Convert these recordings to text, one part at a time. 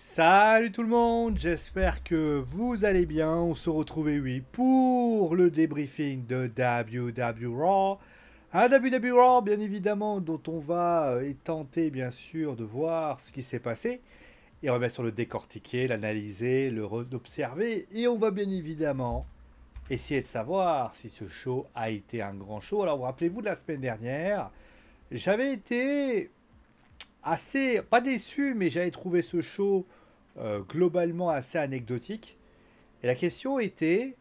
Salut tout le monde, j'espère que vous allez bien. On se retrouve, oui, pour le débriefing de WWE Raw. Un WWE Raw, bien évidemment, dont on va tenter, bien sûr, de voir ce qui s'est passé. Et on va bien sûr le décortiquer, l'analyser, l'observer. Et on va bien évidemment essayer de savoir si ce show a été un grand show. Alors, rappelez-vous de la semaine dernière, j'avais été assez, pas déçu, mais j'avais trouvé ce show globalement assez anecdotique. Et la question était,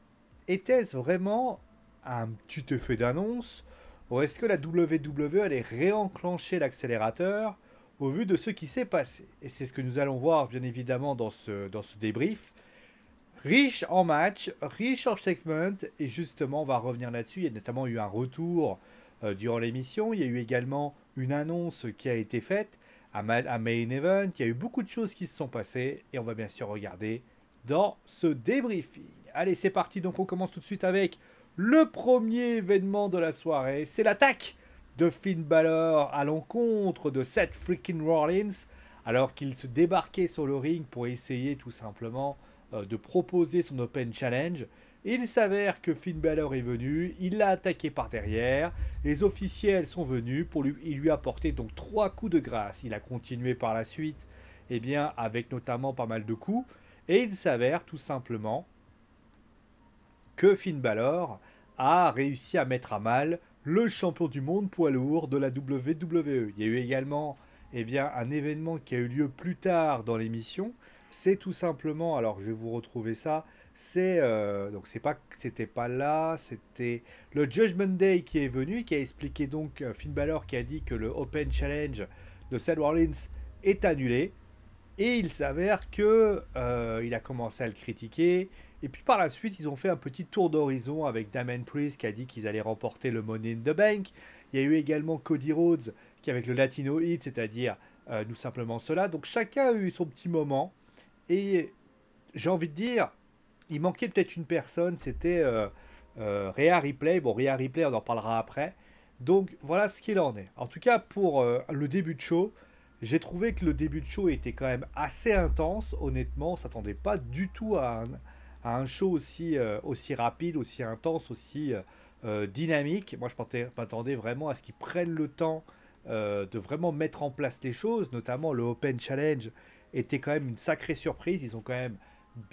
était-ce vraiment un petit effet d'annonce ou est-ce que la WWE allait réenclencher l'accélérateur au vu de ce qui s'est passé? Et c'est ce que nous allons voir bien évidemment dans ce débrief. Riche en matchs, riche en segments, et justement on va revenir là-dessus. Il y a notamment eu un retour durant l'émission, il y a eu également une annonce qui a été faite à Main Event, il y a eu beaucoup de choses qui se sont passées, et on va bien sûr regarder dans ce débriefing. Allez, c'est parti, donc on commence tout de suite avec le premier événement de la soirée, c'est l'attaque de Finn Balor à l'encontre de Seth freaking Rollins, alors qu'il se débarquait sur le ring pour essayer tout simplement de proposer son Open Challenge. Il s'avère que Finn Balor est venu, il l'a attaqué par derrière, les officiels sont venus pour lui apporter donc 3 coups de grâce. Il a continué par la suite, eh bien, avec notamment pas mal de coups, et il s'avère tout simplement que Finn Balor a réussi à mettre à mal le champion du monde poids lourd de la WWE. Il y a eu également bien, un événement qui a eu lieu plus tard dans l'émission. C'est tout simplement, alors je vais vous retrouver ça, donc c'était pas là, c'était le Judgment Day qui est venu, qui a expliqué donc Finn Balor qui a dit que le Open Challenge de Seth Rollins est annulé. Et il s'avère que il a commencé à le critiquer. Et puis par la suite, ils ont fait un petit tour d'horizon avec Damien Priest qui a dit qu'ils allaient remporter le Money in the Bank. Il y a eu également Cody Rhodes qui avec le Latino Hit, c'est-à-dire nous simplement cela. Donc chacun a eu son petit moment. Et j'ai envie de dire, il manquait peut-être une personne, c'était Rhea Ripley. Bon, Rhea Ripley, on en parlera après. Donc voilà ce qu'il en est. En tout cas, pour le début de show, j'ai trouvé que le début de show était quand même assez intense. Honnêtement, on ne s'attendait pas du tout à un show aussi rapide, aussi intense, aussi dynamique. Moi, je m'attendais vraiment à ce qu'ils prennent le temps de vraiment mettre en place les choses. Notamment, le Open Challenge était quand même une sacrée surprise. Ils ont quand même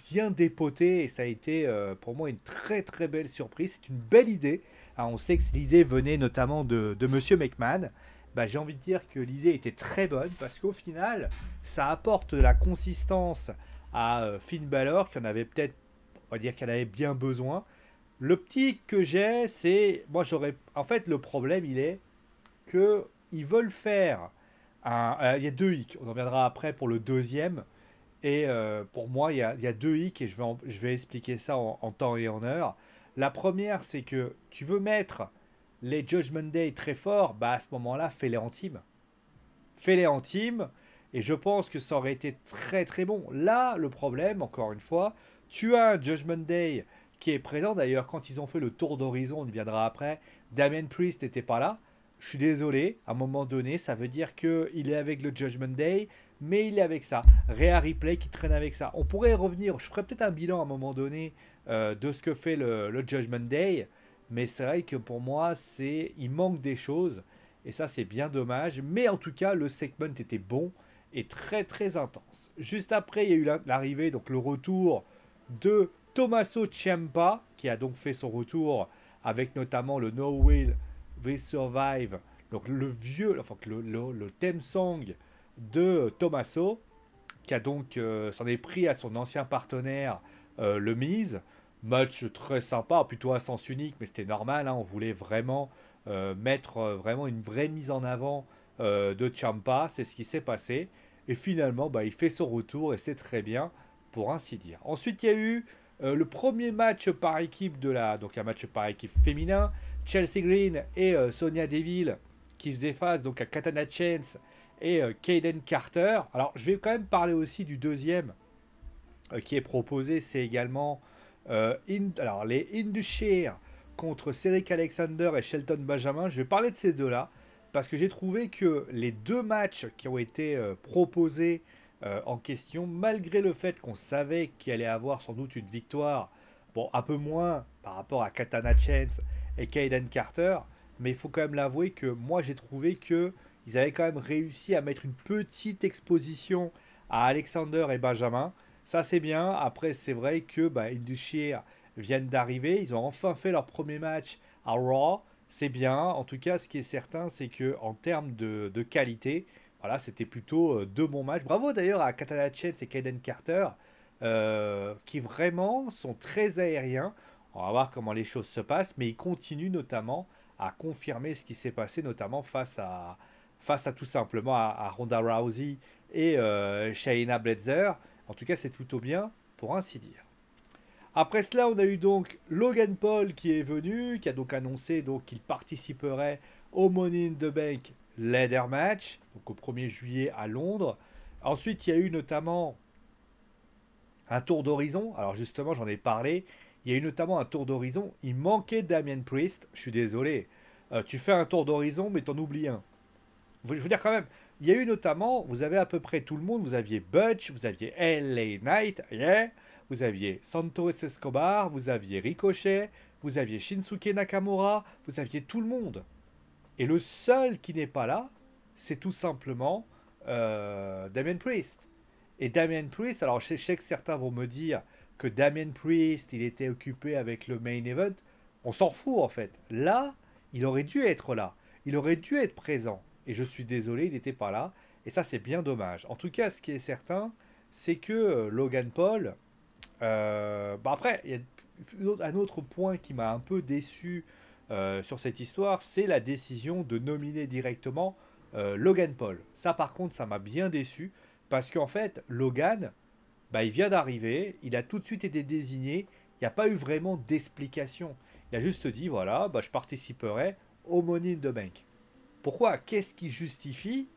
bien dépoté et ça a été pour moi une très très belle surprise. C'est une belle idée. Alors, on sait que l'idée venait notamment de Monsieur McMahon. Bah, j'ai envie de dire que l'idée était très bonne parce qu'au final, ça apporte de la consistance à Finn Balor qui en avait peut-être, on va dire qu'elle avait bien besoin. Le petit que j'ai, c'est, moi j'aurais, en fait le problème il est que ils veulent faire il y a deux hicks, on en viendra après pour le deuxième. Et pour moi, il y a deux hicks et je vais expliquer ça en temps et en heure. La première, c'est que tu veux mettre les Judgment Day très forts, bah à ce moment-là, fais-les en team. Fais-les en team, et je pense que ça aurait été très très bon. Là, le problème, encore une fois, tu as un Judgment Day qui est présent. D'ailleurs, quand ils ont fait le tour d'horizon, on y viendra après, Damien Priest n'était pas là. Je suis désolé, à un moment donné, ça veut dire qu'il est avec le Judgment Day, mais il est avec ça. Rhea Ripley qui traîne avec ça. On pourrait revenir, je ferai peut-être un bilan à un moment donné de ce que fait le Judgment Day, mais c'est vrai que pour moi, il manque des choses, et ça c'est bien dommage. Mais en tout cas, le segment était bon et très très intense. Juste après, il y a eu l'arrivée, donc le retour de Tommaso Ciampa, qui a donc fait son retour avec notamment le No Will We Survive, donc le vieux, enfin le theme song de Tommaso, qui a donc s'en est pris à son ancien partenaire, le Miz. Match très sympa, plutôt à sens unique, mais c'était normal, hein, on voulait vraiment mettre vraiment une vraie mise en avant de Ciampa, c'est ce qui s'est passé. Et finalement, bah, il fait son retour et c'est très bien, pour ainsi dire. Ensuite, il y a eu le premier match par équipe donc un match par équipe féminin, Chelsea Green et Sonia Deville qui se face donc à Katana Chance et Kaden Carter. Alors, je vais quand même parler aussi du deuxième qui est proposé, c'est également alors, les Indusher contre Cedric Alexander et Shelton Benjamin. Je vais parler de ces deux-là parce que j'ai trouvé que les deux matchs qui ont été proposés en question, malgré le fait qu'on savait qu'il allait avoir sans doute une victoire, bon, un peu moins par rapport à Katana Chance et Kaden Carter, mais il faut quand même l'avouer que moi j'ai trouvé que ils avaient quand même réussi à mettre une petite exposition à Alexander et Benjamin. Ça c'est bien. Après c'est vrai que Indusher viennent d'arriver, ils ont enfin fait leur premier match à Raw. C'est bien. En tout cas, ce qui est certain, c'est que en termes de qualité, voilà, c'était plutôt deux bons matchs. Bravo d'ailleurs à Katana Chance et Kaden Carter, qui vraiment sont très aériens. On va voir comment les choses se passent, mais ils continuent notamment à confirmer ce qui s'est passé, notamment face à tout simplement à Ronda Rousey et Shayna Baszler. En tout cas, c'est plutôt bien, pour ainsi dire. Après cela, on a eu donc Logan Paul qui est venu, qui a donc annoncé donc qu'il participerait au Money in the Bank Ladder Match, donc au 1er juillet à Londres. Ensuite, il y a eu notamment un tour d'horizon. Alors justement, j'en ai parlé. Il y a eu notamment un tour d'horizon. Il manquait Damien Priest. Je suis désolé. Tu fais un tour d'horizon, mais t'en oublies un. Je veux dire quand même, il y a eu notamment, vous avez à peu près tout le monde. Vous aviez Butch, vous aviez LA Knight, yeah. Vous aviez Santos Escobar, vous aviez Ricochet, vous aviez Shinsuke Nakamura, vous aviez tout le monde. Et le seul qui n'est pas là, c'est tout simplement Damien Priest. Et Damien Priest, alors je sais que certains vont me dire que Damien Priest, il était occupé avec le main event. On s'en fout en fait. Là, il aurait dû être là. Il aurait dû être présent. Et je suis désolé, il n'était pas là. Et ça, c'est bien dommage. En tout cas, ce qui est certain, c'est que Logan Paul. Après, il y a un autre point qui m'a un peu déçu sur cette histoire, c'est la décision de nominer directement Logan Paul. Ça, par contre, ça m'a bien déçu. Parce qu'en fait, Logan, il vient d'arriver, il a tout de suite été désigné, il n'y a pas eu vraiment d'explication. Il a juste dit, voilà, je participerai au Money in the Bank. Pourquoi? Qu'est-ce qui justifie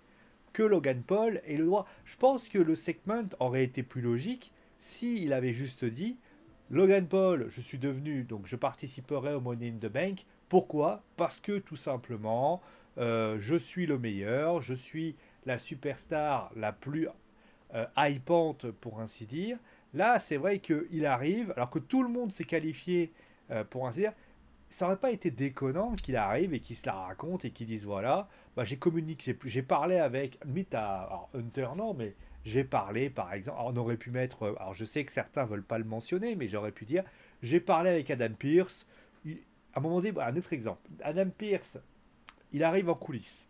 que Logan Paul ait le droit? Je pense que le segment aurait été plus logique s'il avait juste dit, Logan Paul, je suis devenu, donc je participerai au Money in the Bank. Pourquoi? Parce que tout simplement, je suis le meilleur, je suis la superstar la plus hypante, pour ainsi dire. Là, c'est vrai qu'il arrive, alors que tout le monde s'est qualifié, pour ainsi dire. Ça aurait pas été déconnant qu'il arrive et qu'il se la raconte et qu'il dise voilà, j'ai communiqué, j'ai parlé avec, limite à alors Hunter, non, mais j'ai parlé par exemple, alors on aurait pu mettre, alors je sais que certains veulent pas le mentionner, mais j'aurais pu dire j'ai parlé avec Adam Pearce. À un moment donné, un autre exemple, Adam Pearce, il arrive en coulisses.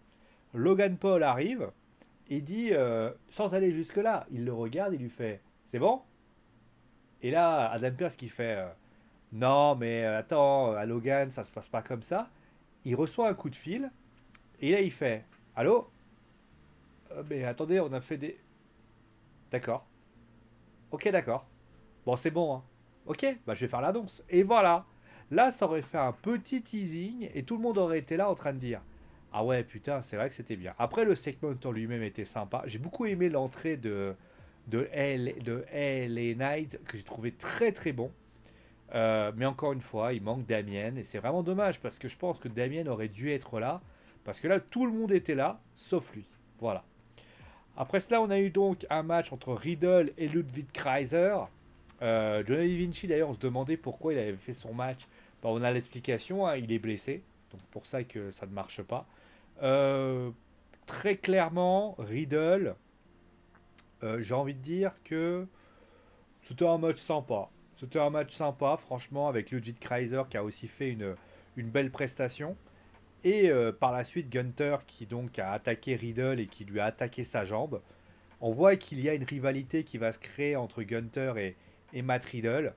Logan Paul arrive et dit, sans aller jusque-là, il le regarde, il lui fait c'est bon. Et là, Adam Pearce qui fait non, mais attends, à Logan, ça se passe pas comme ça. Il reçoit un coup de fil et là il fait allô. Mais attendez, on a fait des. D'accord. Ok, d'accord. Bon, c'est bon, hein. Ok, je vais faire l'annonce. Et voilà. Là, ça aurait fait un petit teasing et tout le monde aurait été là en train de dire ah ouais, putain, c'est vrai que c'était bien. Après, le segment en lui-même était sympa. J'ai beaucoup aimé l'entrée de LA Knight que j'ai trouvé très très bon. Mais encore une fois, il manque Damien et c'est vraiment dommage parce que je pense que Damien aurait dû être là parce que là, tout le monde était là sauf lui. Voilà. Après cela, on a eu donc un match entre Riddle et Ludwig Kaiser. Johnny Vinci, d'ailleurs, on se demandait pourquoi il avait fait son match. On a l'explication, hein, il est blessé. Donc pour ça que ça ne marche pas. Très clairement, Riddle, j'ai envie de dire que c'était un match sympa. C'était un match sympa, franchement, avec Ludwig Kaiser qui a aussi fait une belle prestation. Et par la suite, Gunter qui donc a attaqué Riddle et qui lui a attaqué sa jambe. On voit qu'il y a une rivalité qui va se créer entre Gunter et Matt Riddle.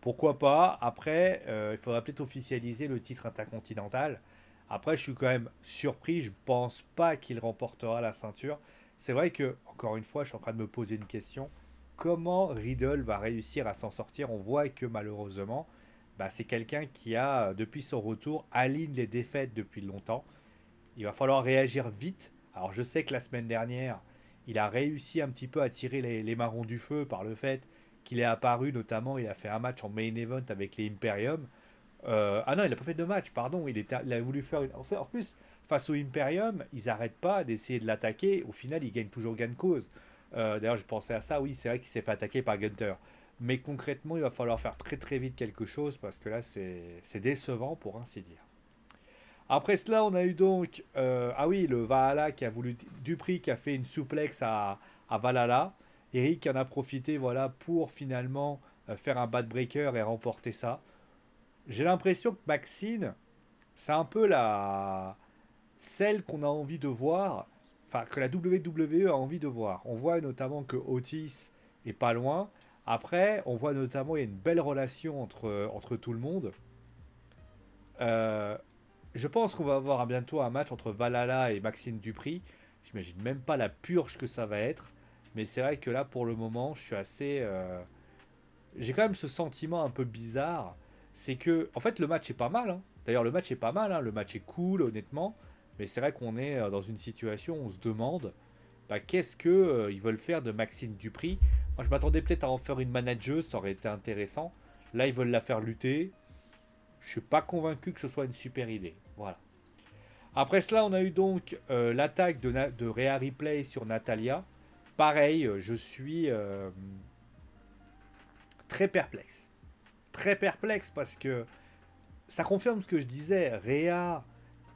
Pourquoi pas? Après, il faudra peut-être officialiser le titre intercontinental. Après, je suis quand même surpris. Je pense pas qu'il remportera la ceinture. C'est vrai que, encore une fois, je suis en train de me poser une question. Comment Riddle va réussir à s'en sortir? On voit que malheureusement, c'est quelqu'un qui a, depuis son retour, aligne les défaites depuis longtemps. Il va falloir réagir vite. Alors, je sais que la semaine dernière, il a réussi un petit peu à tirer les marrons du feu par le fait qu'il est apparu, notamment, il a fait un match en main event avec les Imperium. Ah non, il n'a pas fait de match, pardon. Il a voulu faire une. En plus, face au Imperium, ils n'arrêtent pas d'essayer de l'attaquer. Au final, il gagne toujours gain de cause. D'ailleurs, je pensais à ça, oui, c'est vrai qu'il s'est fait attaquer par Gunther. Mais concrètement, il va falloir faire très très vite quelque chose parce que là, c'est décevant pour ainsi dire. Après cela, on a eu donc, ah oui, le Valhalla qui a voulu, Dupri qui a fait une souplex à Valhalla. Eric en a profité, voilà, pour finalement faire un bad breaker et remporter ça. J'ai l'impression que Maxine, c'est un peu celle qu'on a envie de voir, enfin que la WWE a envie de voir. On voit notamment que Otis est pas loin. Après, on voit notamment il y a une belle relation entre tout le monde. Euh, je pense qu'on va avoir bientôt un match entre Valhalla et Maxime Dupri. J'imagine même pas la purge que ça va être. Mais c'est vrai que là, pour le moment, je suis assez. J'ai quand même ce sentiment un peu bizarre. C'est que, en fait, le match est pas mal, hein. D'ailleurs, le match est pas mal, hein. Le match est cool, honnêtement. Mais c'est vrai qu'on est dans une situation où on se demande bah, qu'est-ce que ils veulent faire de Maxime Dupri. Moi, je m'attendais peut-être à en faire une manageuse, ça aurait été intéressant. Là, ils veulent la faire lutter. Je suis pas convaincu que ce soit une super idée. Voilà. Après cela, on a eu donc l'attaque de Rhea Ripley sur Natalia. Pareil, je suis très perplexe. Très perplexe parce que ça confirme ce que je disais. Rhea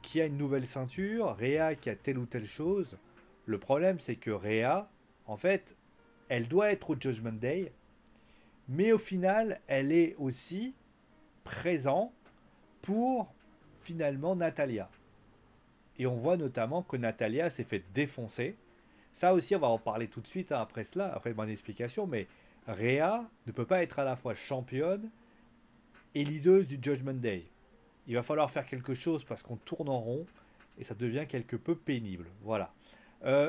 qui a une nouvelle ceinture, Rhea qui a telle ou telle chose. Le problème, c'est que Rhea, en fait, elle doit être au Judgment Day, mais au final, elle est aussi présente pour finalement Natalia. Et on voit notamment que Natalia s'est fait défoncer. Ça aussi, on va en parler tout de suite hein, après cela, après mon explication, mais Rhea ne peut pas être à la fois championne et leaduse du Judgment Day. Il va falloir faire quelque chose parce qu'on tourne en rond et ça devient quelque peu pénible. Voilà.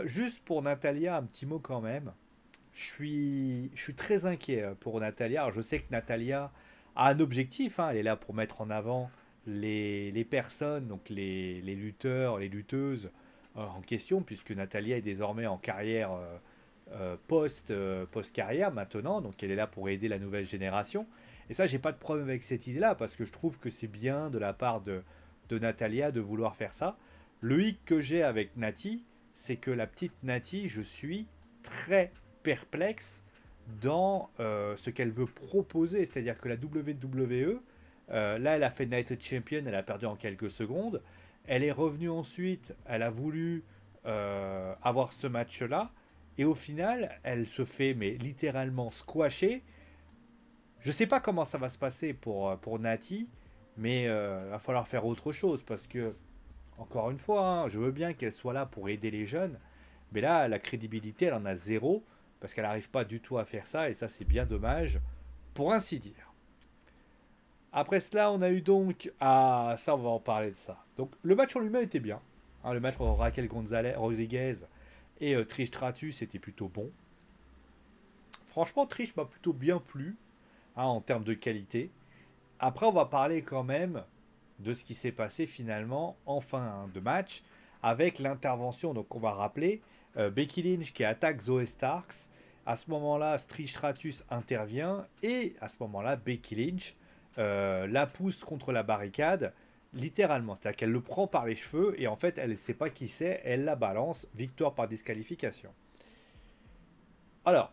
Juste pour Natalia, un petit mot quand même. Je suis très inquiet pour Natalia. Alors, je sais que Natalia a un objectif, hein. Elle est là pour mettre en avant les personnes, donc les lutteurs, les lutteuses en question, puisque Natalia est désormais en carrière post-carrière maintenant, donc elle est là pour aider la nouvelle génération. Et ça, j'ai pas de problème avec cette idée-là, parce que je trouve que c'est bien de la part de Natalia de vouloir faire ça. Le hic que j'ai avec Nati, c'est que la petite Nati, je suis très perplexe dans ce qu'elle veut proposer. C'est-à-dire que la WWE, là, elle a fait Night Champion, elle a perdu en quelques secondes. Elle est revenue ensuite, elle a voulu avoir ce match-là. Et au final, elle se fait mais littéralement squasher. Je sais pas comment ça va se passer pour Nati, mais il va falloir faire autre chose parce que, encore une fois, hein, je veux bien qu'elle soit là pour aider les jeunes, mais là, la crédibilité, elle en a zéro parce qu'elle n'arrive pas du tout à faire ça et ça, c'est bien dommage, pour ainsi dire. Après cela, on a eu donc. Ah, ça, on va en parler de ça. Donc, le match en lui-même était bien. Hein, le match entre Raquel Gonzalez, Rodriguez et Trish Stratus était plutôt bon. Franchement, Trish m'a plutôt bien plu hein, en termes de qualité. Après, on va parler quand même de ce qui s'est passé finalement en fin hein, de match avec l'intervention. Donc, on va rappeler Becky Lynch qui attaque Zoe Starks. À ce moment-là, Trish Stratus intervient et à ce moment-là, Becky Lynch la pousse contre la barricade, littéralement. C'est-à-dire qu'elle le prend par les cheveux et en fait, elle ne sait pas qui c'est, elle la balance, victoire par disqualification. Alors,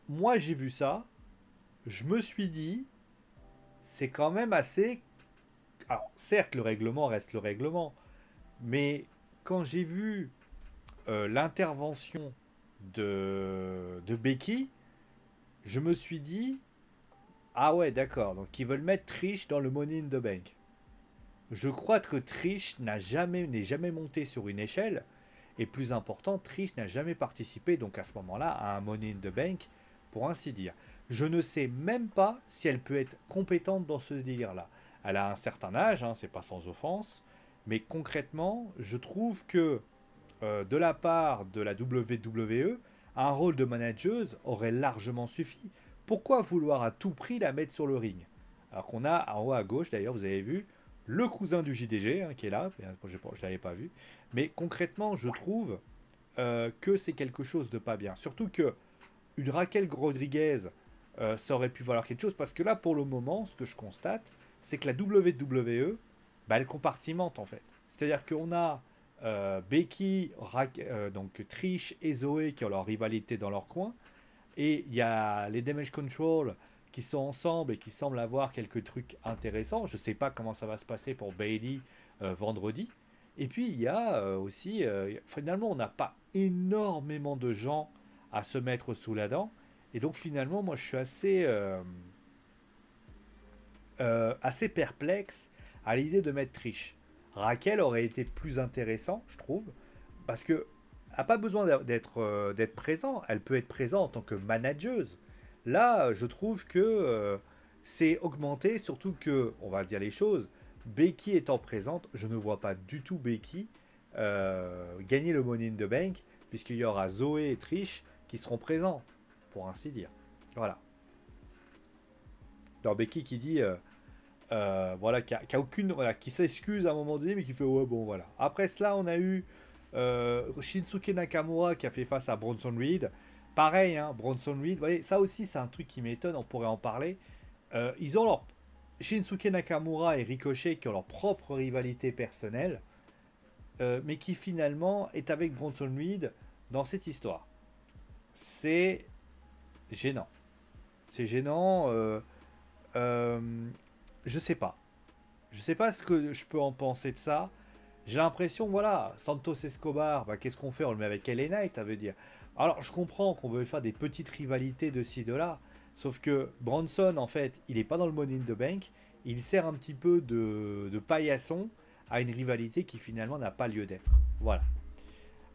moi j'ai vu ça, je me suis dit, c'est quand même assez. Alors, certes, le règlement reste le règlement, mais quand j'ai vu l'intervention de Becky, je me suis dit, ah ouais, d'accord, donc ils veulent mettre Trish dans le Money in the Bank. Je crois que Trish n'est jamais monté sur une échelle. Et plus important, Trish n'a jamais participé, donc à ce moment-là, à un Money in the Bank, pour ainsi dire. Je ne sais même pas si elle peut être compétente dans ce délire-là. Elle a un certain âge, hein, c'est pas sans offense, mais concrètement, je trouve que de la part de la WWE, un rôle de manageuse aurait largement suffi. Pourquoi vouloir à tout prix la mettre sur le ring? Alors qu'on a en haut à gauche, d'ailleurs, vous avez vu, le cousin du JDG qui est là, je ne l'avais pas vu, mais concrètement, je trouve que c'est quelque chose de pas bien. Surtout que une Raquel Rodriguez, ça aurait pu valoir quelque chose, parce que là, pour le moment, ce que je constate, c'est que la WWE, bah, elle compartimente en fait. C'est-à-dire qu'on a Becky, donc Trish et Zoé qui ont leur rivalité dans leur coin. Et il y a les Damage Control qui sont ensemble et qui semblent avoir quelques trucs intéressants. Je ne sais pas comment ça va se passer pour Bailey vendredi. Et puis il y a aussi, finalement, on n'a pas énormément de gens à se mettre sous la dent. Et donc finalement, moi je suis assez perplexe à l'idée de mettre Trish. Raquel aurait été plus intéressant, je trouve, parce que n'a pas besoin d'être présent. Elle peut être présente en tant que manageuse. Là, je trouve que c'est augmenté, surtout que, on va dire les choses, Becky étant présente, je ne vois pas du tout Becky gagner le Money in the Bank, puisqu'il y aura Zoé et Trish qui seront présents, pour ainsi dire. Voilà. Alors Becky qui dit voilà, qui a aucune, voilà, qui s'excuse à un moment donné, mais qui fait ouais bon voilà. Après cela, on a eu Shinsuke Nakamura qui a fait face à Bronson Reed. Pareil, hein, Bronson Reed. Vous voyez, ça aussi c'est un truc qui m'étonne. On pourrait en parler. Ils ont leur Shinsuke Nakamura et Ricochet qui ont leur propre rivalité personnelle, mais qui finalement est avec Bronson Reed dans cette histoire. C'est gênant. C'est gênant. Je sais pas. Je sais pas ce que je peux en penser de ça. J'ai l'impression, voilà, Santos Escobar, bah, qu'est-ce qu'on fait? On le met avec LA Knight, ça veut dire. Alors, je comprends qu'on veut faire des petites rivalités de ci, de là. Sauf que Bronson, en fait, il n'est pas dans le Money in the Bank. Il sert un petit peu de paillasson à une rivalité qui finalement n'a pas lieu d'être. Voilà.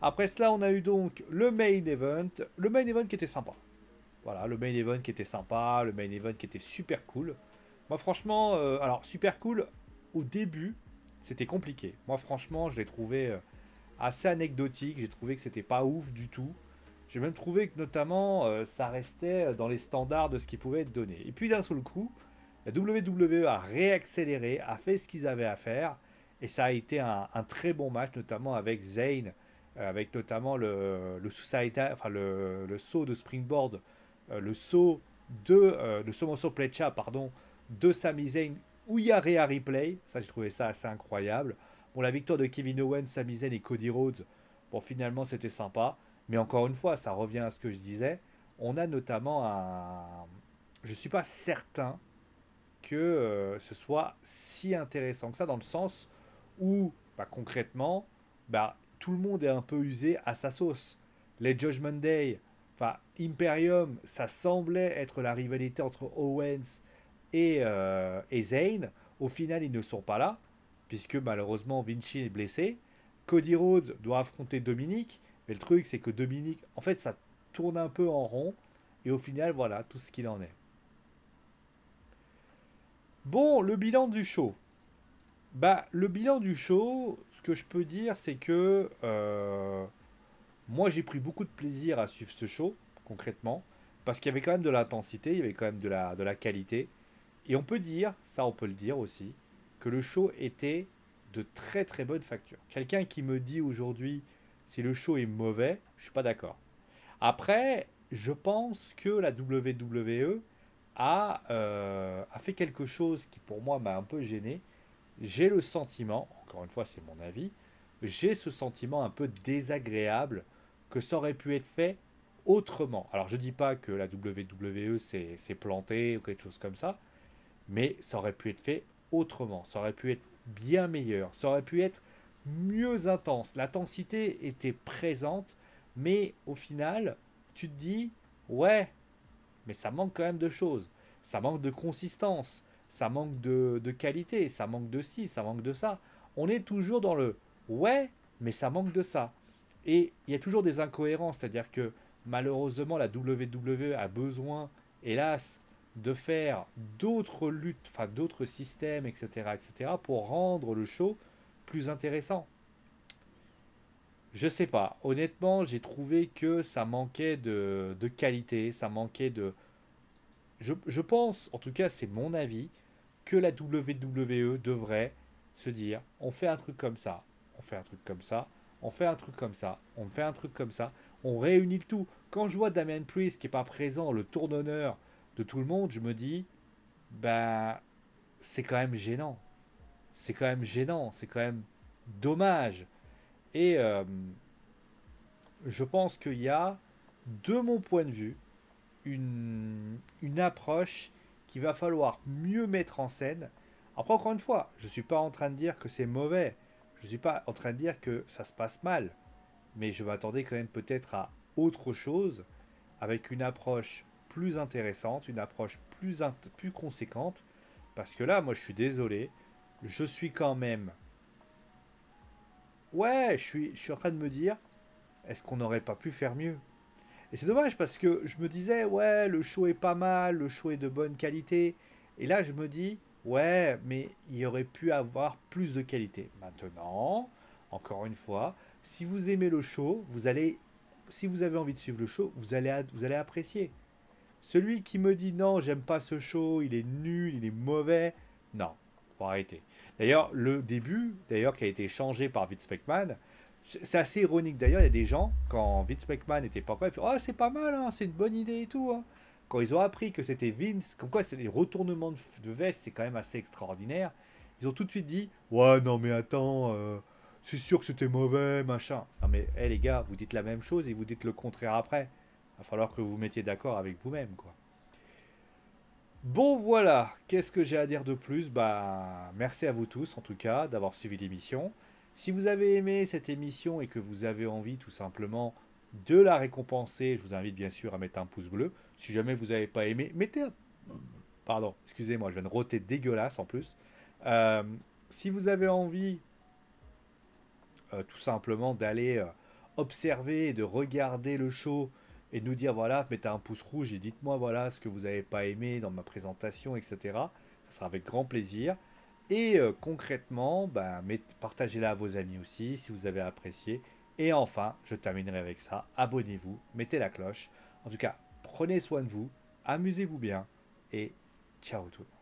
Après cela, on a eu donc le main event. Le main event qui était sympa. Voilà, le main event qui était sympa, le main event qui était super cool. Moi, franchement, alors super cool au début, c'était compliqué. Moi, franchement, je l'ai trouvé assez anecdotique. J'ai trouvé que c'était pas ouf du tout. J'ai même trouvé que notamment ça restait dans les standards de ce qui pouvait être donné. Et puis d'un seul coup, la WWE a réaccéléré, a fait ce qu'ils avaient à faire. Et ça a été un très bon match, notamment avec Zayn, avec notamment enfin le saut de springboard, le saut le Somoso Plecha, pardon, de Sami Zayn, où il y a Rhea Ripley. Ça, j'ai trouvé ça assez incroyable. Bon, la victoire de Kevin Owens, Sami Zayn et Cody Rhodes, bon, finalement, c'était sympa. Mais encore une fois, ça revient à ce que je disais. On a notamment un. Je suis pas certain que ce soit si intéressant que ça, dans le sens où, bah, concrètement, bah, tout le monde est un peu usé à sa sauce. Les Judgment Day, enfin, Imperium, ça semblait être la rivalité entre Owens et Zayn. Au final, ils ne sont pas là, puisque malheureusement Vinci est blessé. Cody Rhodes doit affronter Dominique, mais le truc, c'est que Dominique, en fait, ça tourne un peu en rond, et au final, voilà, tout ce qu'il en est. Bon, le bilan du show. Bah, le bilan du show, ce que je peux dire, c'est que moi, j'ai pris beaucoup de plaisir à suivre ce show, concrètement, parce qu'il y avait quand même de l'intensité, il y avait quand même de la qualité. Et on peut dire, ça on peut le dire aussi, que le show était de très très bonne facture. Quelqu'un qui me dit aujourd'hui si le show est mauvais, je suis pas d'accord. Après, je pense que la WWE a fait quelque chose qui pour moi m'a un peu gêné. J'ai le sentiment, encore une fois c'est mon avis, j'ai ce sentiment un peu désagréable que ça aurait pu être fait autrement. Alors je dis pas que la WWE s'est plantée ou quelque chose comme ça, mais ça aurait pu être fait autrement. Ça aurait pu être bien meilleur. Ça aurait pu être mieux intense. L'intensité était présente, mais au final, tu te dis, ouais, mais ça manque quand même de choses. Ça manque de consistance. Ça manque de qualité. Ça manque de ci, ça manque de ça. On est toujours dans le ouais, mais ça manque de ça. Et il y a toujours des incohérences. C'est-à-dire que malheureusement, la WWE a besoin, hélas, de faire d'autres luttes, enfin d'autres systèmes, etc., pour rendre le show plus intéressant. Je sais pas. Honnêtement, j'ai trouvé que ça manquait de qualité, ça manquait de. Je pense, en tout cas, c'est mon avis, que la WWE devrait se dire on fait un truc comme ça, on fait un truc comme ça, on fait un truc comme ça, on fait un truc comme ça, on réunit le tout. Quand je vois Damien Priest qui n'est pas présent, le tour d'honneur de tout le monde, je me dis ben c'est quand même gênant. C'est quand même gênant, c'est quand même dommage. Et je pense qu'il y a, de mon point de vue, une approche qu'il va falloir mieux mettre en scène. Après, encore une fois, je ne suis pas en train de dire que c'est mauvais. Je ne suis pas en train de dire que ça se passe mal. Mais je m'attendais quand même peut-être à autre chose, avec une approche plus intéressante, une approche plus conséquente. Parce que là, moi, je suis désolé. Je suis quand même... Ouais, je suis en train de me dire, est-ce qu'on n'aurait pas pu faire mieux? Et c'est dommage parce que je me disais, ouais, le show est pas mal, le show est de bonne qualité. Et là, je me dis, ouais, mais il y aurait pu avoir plus de qualité. Maintenant, encore une fois, si vous aimez le show, si vous avez envie de suivre le show, vous allez apprécier. Celui qui me dit non, j'aime pas ce show, il est nul, il est mauvais, non, faut arrêter. D'ailleurs, le début, d'ailleurs, qui a été changé par Vince McMahon, c'est assez ironique. D'ailleurs, il y a des gens, quand Vince McMahon n'était pas encore, ils font oh, c'est pas mal, hein, c'est une bonne idée et tout, hein. Quand ils ont appris que c'était Vince, comme quoi c'est les retournements de veste, c'est quand même assez extraordinaire, ils ont tout de suite dit ouais, non, mais attends, c'est sûr que c'était mauvais, machin. Non, mais les gars, vous dites la même chose et vous dites le contraire après. Il va falloir que vous vous mettiez d'accord avec vous-même, quoi. Bon, voilà, qu'est-ce que j'ai à dire de plus? Bah, merci à vous tous, en tout cas, d'avoir suivi l'émission. Si vous avez aimé cette émission et que vous avez envie, tout simplement, de la récompenser, je vous invite bien sûr à mettre un pouce bleu. Si jamais vous n'avez pas aimé, mettez un... Pardon, excusez-moi, je viens de roter dégueulasse en plus. Euh, Si vous avez envie, tout simplement, d'aller observer et de regarder le show et de nous dire voilà, mettez un pouce rouge et dites-moi voilà ce que vous n'avez pas aimé dans ma présentation, etc. Ça sera avec grand plaisir. Et concrètement, bah, partagez-la à vos amis aussi si vous avez apprécié. Et enfin, je terminerai avec ça. Abonnez-vous, mettez la cloche. En tout cas, prenez soin de vous, amusez-vous bien et ciao tout le monde.